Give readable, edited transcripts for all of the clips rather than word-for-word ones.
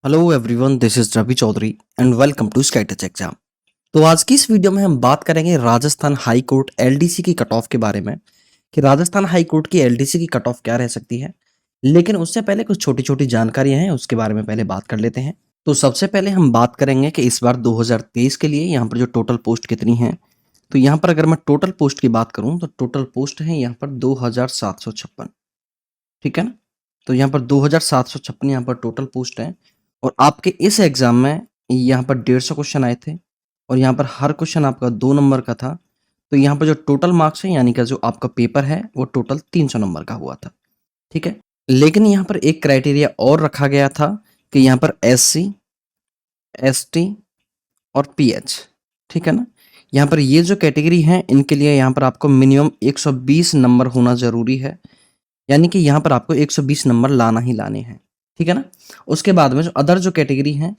Hello everyone, this is Ravi Chaudhary and welcome to Sky Touch exam. तो आज की इस वीडियो में हम बात करेंगे राजस्थान हाई कोर्ट एलडीसी की कट ऑफ के बारे में कि राजस्थान हाई कोर्ट की एलडीसी की कट ऑफ क्या रह सकती है। लेकिन उससे पहले कुछ छोटी छोटी जानकारियां हैं, उसके बारे में पहले बात कर लेते हैं। तो सबसे पहले हम बात करेंगे कि इस बार 2023 के लिए यहाँ पर जो टोटल पोस्ट कितनी है। तो यहाँ पर अगर मैं टोटल पोस्ट की बात करूँ तो टोटल पोस्ट है यहाँ पर 2756। ठीक है ना। तो यहाँ पर 2756 यहाँ पर टोटल पोस्ट है। और आपके इस एग्जाम में यहाँ पर 150 क्वेश्चन आए थे और यहाँ पर हर क्वेश्चन आपका 2 नंबर का था। तो यहाँ पर जो टोटल मार्क्स है यानी कि जो आपका पेपर है वो टोटल 300 नंबर का हुआ था। ठीक है। लेकिन यहाँ पर एक क्राइटेरिया और रखा गया था कि यहाँ पर SC, ST और PH, ठीक है ना। यहाँ पर ये जो कैटेगरी है इनके लिए यहाँ पर आपको मिनिमम 120 नंबर होना जरूरी है। यानी कि यहाँ पर आपको 120 नंबर लाना ही लाने हैं। ठीक है ना। उसके बाद में जो अदर जो कैटेगरी हैं,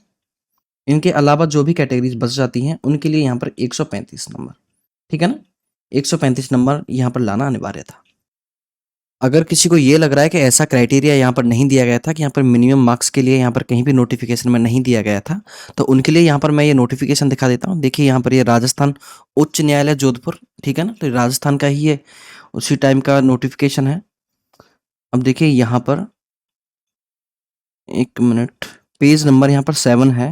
इनके अलावा जो भी कैटेगरीज बच जाती हैं उनके लिए यहाँ पर 135 नंबर। ठीक है ना। 135 नंबर यहाँ पर लाना अनिवार्य था। अगर किसी को ये लग रहा है कि ऐसा क्राइटेरिया यहाँ पर नहीं दिया गया था कि यहाँ पर मिनिमम मार्क्स के लिए यहाँ पर कहीं भी नोटिफिकेशन में नहीं दिया गया था, तो उनके लिए यहाँ पर मैं ये नोटिफिकेशन दिखा देता हूँ। देखिए यहाँ पर ये राजस्थान उच्च न्यायालय जोधपुर, ठीक है ना। तो राजस्थान का ही है, उसी टाइम का नोटिफिकेशन है। अब देखिए यहाँ पर एक मिनट, पेज नंबर यहाँ पर 7 है।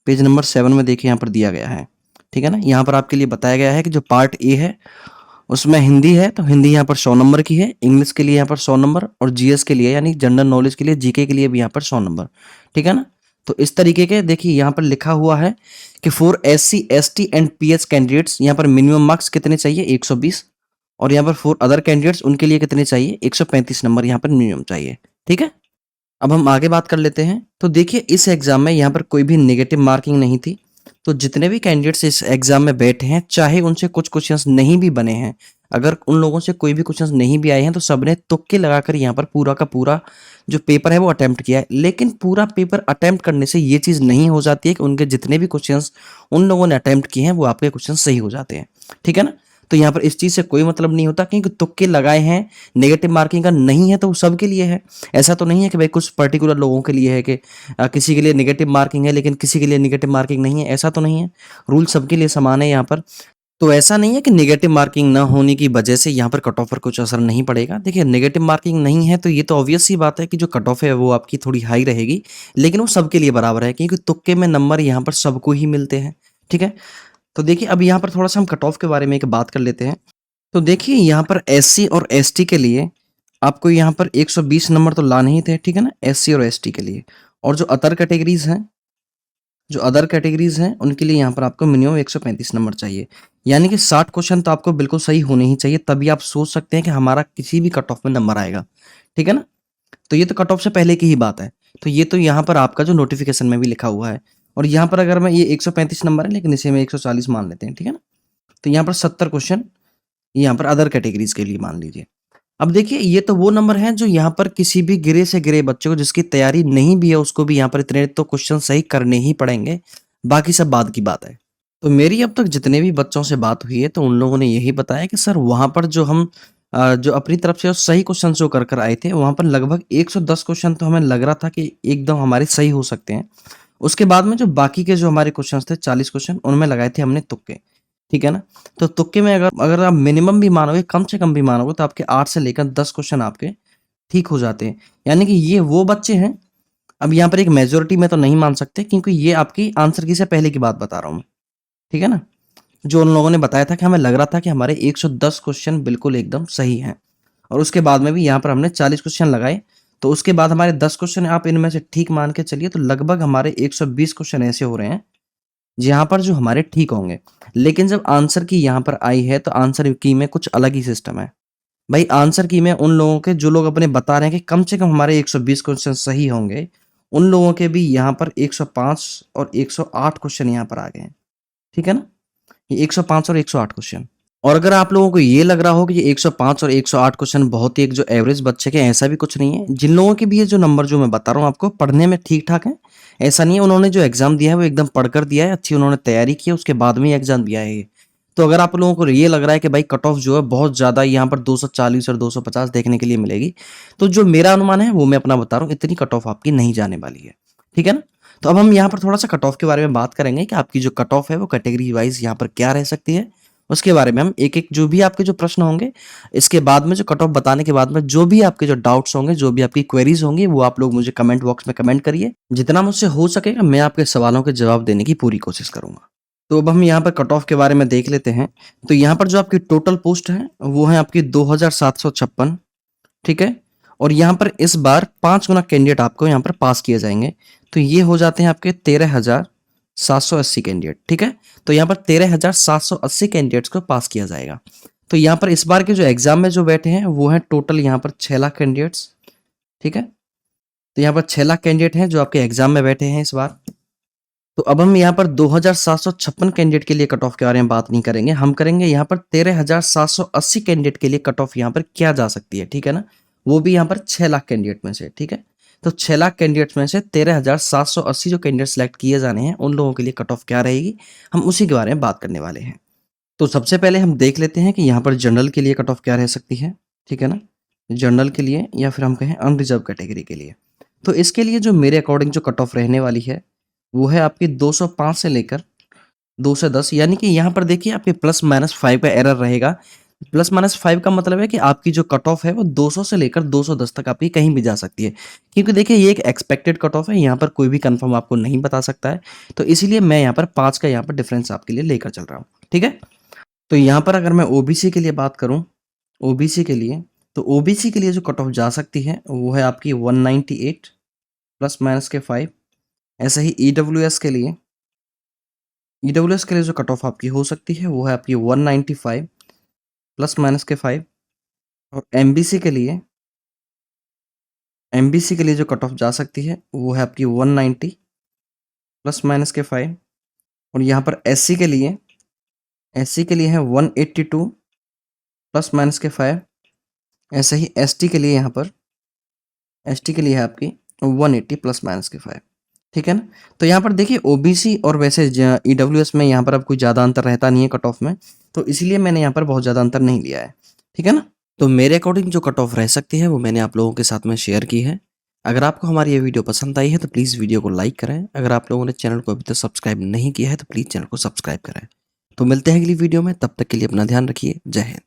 पेज नंबर 7 में देखिए यहाँ पर दिया गया है। ठीक है ना। यहाँ पर आपके लिए बताया गया है कि जो पार्ट ए है उसमें हिंदी है, तो हिंदी यहाँ पर 100 नंबर की है, इंग्लिश के लिए यहाँ पर 100 नंबर और जीएस के लिए यानी जनरल नॉलेज के लिए, जीके के लिए भी यहाँ पर 100 नंबर। ठीक है ना। तो इस तरीके के देखिए यहाँ पर लिखा हुआ है कि for SC, ST and PH candidates यहाँ पर मिनिमम मार्क्स कितने चाहिए, 120। और यहाँ पर फॉर अदर कैंडिडेट्स उनके लिए कितने चाहिए, 135 नंबर यहाँ पर मिनिमम चाहिए। ठीक है। अब हम आगे बात कर लेते हैं। तो देखिए इस एग्जाम में यहाँ पर कोई भी नेगेटिव मार्किंग नहीं थी। तो जितने भी कैंडिडेट्स इस एग्जाम में बैठे हैं, चाहे उनसे कुछ क्वेश्चंस नहीं भी बने हैं, अगर उन लोगों से कोई भी क्वेश्चंस नहीं भी आए हैं, तो सबने तुक्के लगाकर यहाँ पर पूरा का पूरा जो पेपर है वो अटेम्प्ट किया है। लेकिन पूरा पेपर अटेम्प्ट करने से ये चीज़ नहीं हो जाती है कि उनके जितने भी क्वेश्चंस उन लोगों ने अटेम्प्ट किए हैं वो आपके क्वेश्चन सही हो जाते हैं। ठीक है ना। तो यहाँ पर इस चीज़ से कोई मतलब नहीं होता, क्योंकि तुक्के लगाए हैं, नेगेटिव मार्किंग का नहीं है तो वो सबके लिए है। ऐसा तो नहीं है कि भाई कुछ पर्टिकुलर लोगों के लिए है कि किसी के लिए नेगेटिव मार्किंग है लेकिन किसी के लिए नेगेटिव मार्किंग नहीं है, ऐसा तो नहीं है। रूल सबके लिए समान है यहाँ पर। तो ऐसा नहीं है कि नेगेटिव मार्किंग ना होने की वजह से यहाँ पर कट ऑफ पर कुछ असर नहीं पड़ेगा। देखिए नेगेटिव मार्किंग नहीं है तो ये तो ऑब्वियस सी बात है कि जो कट ऑफ है वो आपकी थोड़ी हाई रहेगी, लेकिन वो सबके लिए बराबर है, क्योंकि तुक्के में नंबर यहाँ पर सबको ही मिलते हैं। ठीक है। तो देखिए अब यहाँ पर थोड़ा सा हम कट ऑफ के बारे में एक बात कर लेते हैं। तो देखिए यहाँ पर SC और ST के लिए आपको यहाँ पर 120 नंबर तो लाने ही थे। ठीक है ना, SC और ST के लिए। और जो अदर कैटेगरीज हैं, जो अदर कैटेगरीज हैं उनके लिए यहाँ पर आपको मिनिमम 135 नंबर चाहिए। यानी कि 60 क्वेश्चन तो आपको बिल्कुल सही होने ही चाहिए, तभी आप सोच सकते हैं कि हमारा किसी भी कट ऑफ में नंबर आएगा। ठीक है ना। तो ये तो कट ऑफ से पहले की ही बात है। तो ये तो यहाँ पर आपका जो नोटिफिकेशन में भी लिखा हुआ है। और यहाँ पर अगर मैं ये 135 नंबर है लेकिन इसे में 140 मान लेते हैं। ठीक है ना। तो यहाँ पर 70 क्वेश्चन यहाँ पर अदर कैटेगरीज के लिए मान लीजिए। अब देखिए ये तो वो नंबर हैं जो यहाँ पर किसी भी गिरे से गिरे बच्चे को जिसकी तैयारी नहीं भी है उसको भी यहाँ पर इतने तो क्वेश्चन सही करने ही पड़ेंगे, बाकी सब बाद की बात है। तो मेरी अब तक जितने भी बच्चों से बात हुई है तो उन लोगों ने यही बताया कि सर वहाँ पर जो हम जो अपनी तरफ से सही क्वेश्चन जो कर आए थे वहाँ पर लगभग 110 क्वेश्चन तो हमें लग रहा था कि एकदम हमारे सही हो सकते हैं। उसके बाद में जो बाकी के जो हमारे क्वेश्चन थे 40 क्वेश्चन उनमें लगाए थे हमने तुक्के। ठीक है ना। तो तुक्के में अगर अगर आप मिनिमम भी मानोगे, कम से कम भी मानोगे, तो आपके 8 से लेकर 10 क्वेश्चन आपके ठीक हो जाते हैं। यानी कि ये वो बच्चे हैं, अब यहाँ पर एक मेजोरिटी में तो नहीं मान सकते क्योंकि ये आपकी आंसर की से पहले की बात बता रहा हूँ मैं। ठीक है ना। जो उन लोगों ने बताया था कि हमें लग रहा था कि हमारे 110 क्वेश्चन बिल्कुल एकदम सही हैं, और उसके बाद में भी यहाँ पर हमने 40 क्वेश्चन लगाए, तो उसके बाद हमारे 10 क्वेश्चन आप इनमें से ठीक मान के चलिए, तो लगभग हमारे 120 क्वेश्चन ऐसे हो रहे हैं जहाँ पर जो हमारे ठीक होंगे। लेकिन जब आंसर की यहाँ पर आई है तो आंसर की में कुछ अलग ही सिस्टम है। भाई आंसर की में उन लोगों के जो लोग अपने बता रहे हैं कि कम से कम हमारे 120 क्वेश्चन सही होंगे, उन लोगों के भी यहाँ पर 105 और 108 क्वेश्चन यहाँ पर आ गए हैं। ठीक है ना। ये 105 और 108 क्वेश्चन। और अगर आप लोगों को ये लग रहा हो कि ये 105 और 108 क्वेश्चन बहुत ही एक जो एवरेज बच्चे के, ऐसा भी कुछ नहीं है। जिन लोगों के भी ये जो नंबर जो मैं बता रहा हूँ आपको पढ़ने में ठीक ठाक है, ऐसा नहीं है उन्होंने जो एग्जाम दिया है वो एकदम पढ़कर दिया है, अच्छी उन्होंने तैयारी की है, उसके बाद में एग्जाम दिया है ये। तो अगर आप लोगों को ये लग रहा है कि भाई कट ऑफ जो है बहुत ज़्यादा यहाँ पर 240 और 250 देखने के लिए मिलेगी, तो जो मेरा अनुमान है वो मैं अपना बता रहा हूँ, इतनी कट ऑफ आपकी नहीं जाने वाली है। ठीक है ना। तो अब हम यहाँ पर थोड़ा सा कट ऑफ के बारे में बात करेंगे कि आपकी जो कट ऑफ है वो कैटेगरी वाइज यहाँ पर क्या रह सकती है। उसके बारे में हम एक एक जो भी आपके जो प्रश्न होंगे, इसके बाद में जो कट ऑफ बताने के बाद में जो भी आपके जो डाउट्स होंगे, जो भी आपकी क्वेरीज होंगी, वो आप लोग मुझे कमेंट बॉक्स में कमेंट करिए। जितना मुझसे हो सकेगा मैं आपके सवालों के जवाब देने की पूरी कोशिश करूंगा। तो अब हम यहाँ पर कट ऑफ के बारे में देख लेते हैं। तो यहाँ पर जो आपकी टोटल पोस्ट है वो है आपकी 2756, ठीक है। और यहाँ पर इस बार 5 गुना कैंडिडेट आपको यहाँ पर पास किए जाएंगे। तो ये हो जाते हैं आपके 13,780 कैंडिडेट, ठीक है। तो यहाँ पर 13,780 कैंडिडेट्स को पास किया जाएगा। तो यहाँ पर इस बार के जो एग्जाम में जो बैठे हैं वो है टोटल यहाँ पर 6 लाख कैंडिडेट्स, ठीक है। तो यहाँ पर 6 लाख कैंडिडेट हैं जो आपके एग्जाम में बैठे हैं इस बार। तो अब हम यहाँ पर 2756 कैंडिडेट के लिए कट ऑफ के बारे में बात नहीं करेंगे, हम करेंगे यहाँ पर 13,780 कैंडिडेट के लिए कट ऑफ यहाँ पर क्या जा सकती है, ठीक है ना। वो भी यहाँ पर 6 लाख कैंडिडेट में से, ठीक है। तो 6 लाख कैंडिडेट्स में से 13,780 जो कैंडिडेट सेलेक्ट किए जाने हैं उन लोगों के लिए कट ऑफ क्या रहेगी, हम उसी के बारे में बात करने वाले हैं। तो सबसे पहले हम देख लेते हैं कि यहाँ पर जनरल के लिए कट ऑफ क्या रह सकती है, ठीक है ना। जनरल के लिए या फिर हम कहें अनरिजर्व कैटेगरी के लिए, तो इसके लिए जो मेरे अकॉर्डिंग जो कट ऑफ रहने वाली है वो है आपकी 205 से लेकर 210, यानी कि यहाँ पर देखिए आपके +-5 का एरर रहेगा। +-5 का मतलब है कि आपकी जो कट ऑफ है वो 200 से लेकर 210 तक आपकी कहीं भी जा सकती है, क्योंकि देखिए ये एक एक्सपेक्टेड कट ऑफ है, यहाँ पर कोई भी कंफर्म आपको नहीं बता सकता है। तो इसीलिए मैं यहाँ पर 5 का यहाँ पर डिफरेंस आपके लिए लेकर चल रहा हूँ, ठीक है। तो यहाँ पर अगर मैं ओबीसी के लिए बात करूँ, ओबीसी के लिए, तो ओबीसी के लिए जो कट ऑफ जा सकती है वो है आपकी 198 +-5। ऐसे ही ईडब्ल्यूएस के लिए, ईडब्ल्यूएस के लिए जो कट ऑफ आपकी हो सकती है वो है आपकी 195 +-5। और एमबीसी के लिए, एमबीसी के लिए जो कट ऑफ जा सकती है वो है आपकी 190 +-5। और यहाँ पर एससी के लिए, एससी के लिए है 182 +-5। ऐसे ही एसटी के लिए, यहाँ पर एसटी के लिए है आपकी 180 +-5, ठीक है ना। तो यहाँ पर देखिए ओबीसी और वैसे ईडब्ल्यूएस में यहाँ पर अब कोई ज़्यादा अंतर रहता नहीं है कट ऑफ में, तो इसलिए मैंने यहाँ पर बहुत ज़्यादा अंतर नहीं लिया है, ठीक है ना। तो मेरे अकॉर्डिंग जो कट ऑफ रह सकती है वो मैंने आप लोगों के साथ में शेयर की है। अगर आपको हमारी ये वीडियो पसंद आई है तो प्लीज़ वीडियो को लाइक करें। अगर आप लोगों ने चैनल को अभी तक सब्सक्राइब नहीं किया है तो प्लीज़ चैनल को सब्सक्राइब करें। तो मिलते हैं अगली वीडियो में, तब तक के लिए अपना ध्यान रखिए। जय हिंद।